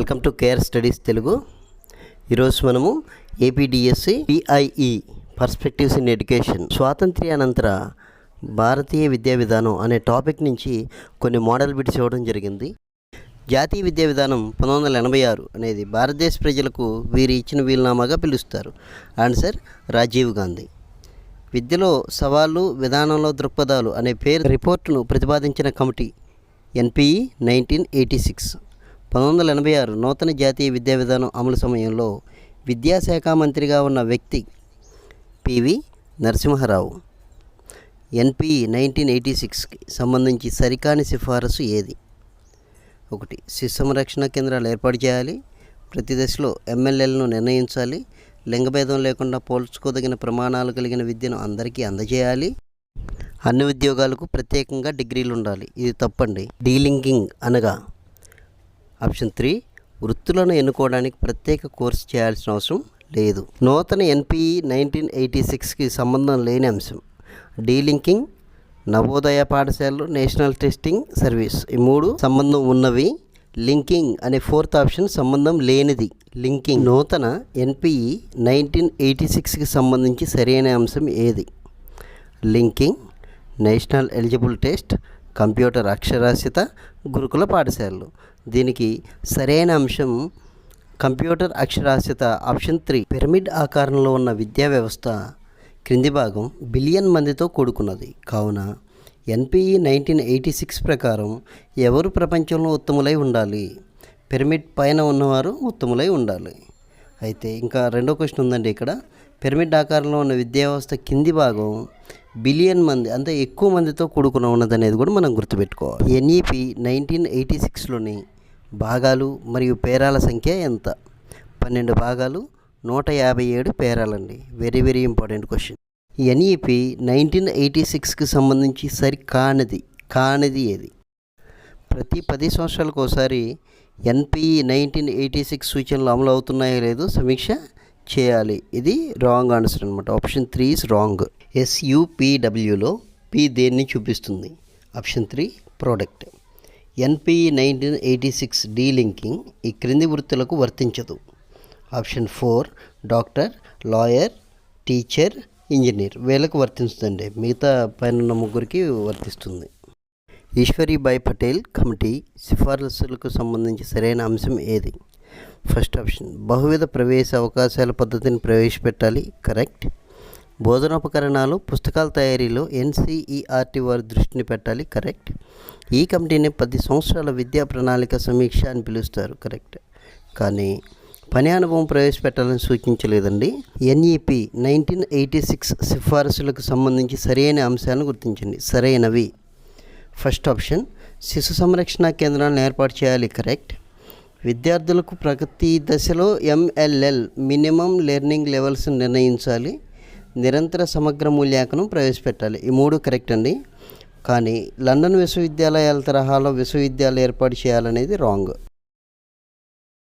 Welcome to care studies Telugu. ఈరోజు మనము APDSC PIE perspectives in education స్వాతంత్ర్యానంతర భారతీయ విద్యా విధానం అనే టాపిక్ నుంచి కొన్ని మోడల్ బిట్స్ ఇవ్వడం జరిగింది. జాతీయ విద్యా విధానం 1986 అనేది భారతదేశ ప్రజలకు వీరు ఇచ్చిన వీలునామాగా పిలుస్తారు. ఆన్సర్ రాజీవ్ గాంధీ. విద్యలో సవాళ్ళు విధానంలో దృక్పథాలు అనే పేరు రిపోర్టును ప్రతిపాదించిన కమిటీ ఎన్పిఈ 1986. 1986 నూతన జాతీయ విద్యా విధానం అమలు సమయంలో విద్యాశాఖ మంత్రిగా ఉన్న వ్యక్తి పివి నరసింహారావు. ఎన్పిఈ 1986కి సంబంధించి సరికాని సిఫారసు ఏది? 1. శిశు సంరక్షణ కేంద్రాలు ఏర్పాటు చేయాలి. ప్రతి దశలో ఎమ్మెల్యేలను నిర్ణయించాలి. లింగభేదం లేకుండా పోల్చుకోదగిన ప్రమాణాలు కలిగిన విద్యను అందరికీ అందజేయాలి. అన్ని ఉద్యోగాలకు ప్రత్యేకంగా డిగ్రీలు ఉండాలి. ఇది తప్పండి. డీలింకింగ్ అనగా ఆప్షన్ 3 వృత్తులను ఎన్నుకోవడానికి ప్రత్యేక కోర్సు చేయాల్సిన అవసరం లేదు. నూతన ఎన్పిఈ 1986కి సంబంధం లేని అంశం డీలింకింగ్. నవోదయ పాఠశాలలు, నేషనల్ టెస్టింగ్ సర్వీస్ ఈ 3 సంబంధం ఉన్నవి. లింకింగ్ అనే 4th ఆప్షన్ సంబంధం లేనిది. లింకింగ్. నూతన ఎన్పిఈ 1986కి సంబంధించి సరైన అంశం ఏది? Linking, national eligible test, computer అక్షరాస్యత, గురుకుల పాఠశాలలు. దీనికి సరైన అంశం కంప్యూటర్ అక్షరాస్యత, ఆప్షన్ 3. పిరమిడ్ ఆకారంలో ఉన్న విద్యా వ్యవస్థ క్రింది భాగం బిలియన్ మందితో కూడుకున్నది కావున ఎన్పిఈ 1986 ప్రకారం ఎవరు ప్రపంచంలో ఉత్తములై ఉండాలి? పిరమిడ్ పైన ఉన్నవారు ఉత్తములై ఉండాలి. అయితే ఇంకా రెండో క్వశ్చన్ ఉందండి. ఇక్కడ పిరమిడ్ ఆకారంలో ఉన్న విద్యా వ్యవస్థ కింది భాగం బిలియన్ మంది అంటే ఎక్కువ మందితో కూడుకుని ఉన్నదనేది కూడా మనం గుర్తుపెట్టుకోవాలి. ఎన్ఈపి 1986లోని భాగాలు మరియు పేరాల సంఖ్య ఎంత? 12 భాగాలు, 157 పేరాలండి. Very very important question. NEP 1986కి సంబంధించి కానిది ఏది? ప్రతి 10 సంవత్సరాలకు ఒకసారి ఎన్పిఈ 1986 సూచనలు అమలు అవుతున్నాయో లేదో సమీక్ష చేయాలి. ఇది రాంగ్ ఆన్సర్ అనమాట. Option 3 is wrong. ఎస్యుపిడబ్ల్యూలో పి దేన్ని చూపిస్తుంది? Option 3 product. ఎన్పిఈ 1986 డీలింకింగ్ ఈ క్రింది వృత్తులకు వర్తించదు. Option 4 doctor, lawyer, teacher, engineer వీళ్ళకు వర్తిస్తుందండి. మిగతా పైన ముగ్గురికి వర్తిస్తుంది. ఈశ్వరీబాయి పటేల్ కమిటీ సిఫారసులకు సంబంధించి సరైన అంశం ఏది? ఫస్ట్ ఆప్షన్ బహువిధ ప్రవేశ అవకాశాల పద్ధతిని ప్రవేశపెట్టాలి. కరెక్ట్. బోధనోపకరణాలు, పుస్తకాల తయారీలో ఎన్సీఈఆర్టీ వారి దృష్టిని పెట్టాలి. కరెక్ట్. ఈ కమిటీని 10 సంవత్సరాల విద్యా ప్రణాళిక సమీక్ష అని పిలుస్తారు. కరెక్ట్. కానీ పని అనుభవం ప్రవేశపెట్టాలని సూచించలేదండి. ఎన్ఈపి 1986 సిఫారసులకు సంబంధించి సరైన అంశాలను గుర్తించండి. సరైనవి ఫస్ట్ ఆప్షన్ శిశు సంరక్షణ కేంద్రాలను ఏర్పాటు చేయాలి. కరెక్ట్. విద్యార్థులకు ప్రతి దశలో ఎంఎల్ఎల్ మినిమం లెర్నింగ్ లెవెల్స్ నిర్ణయించాలి. నిరంతర సమగ్ర మూల్యాంకనం ప్రవేశపెట్టాలి. ఈ 3 కరెక్ట్ అండి. కానీ లండన్ విశ్వవిద్యాలయాల తరహాలో విశ్వవిద్యాలయాలు ఏర్పాటు చేయాలనేది రాంగ్.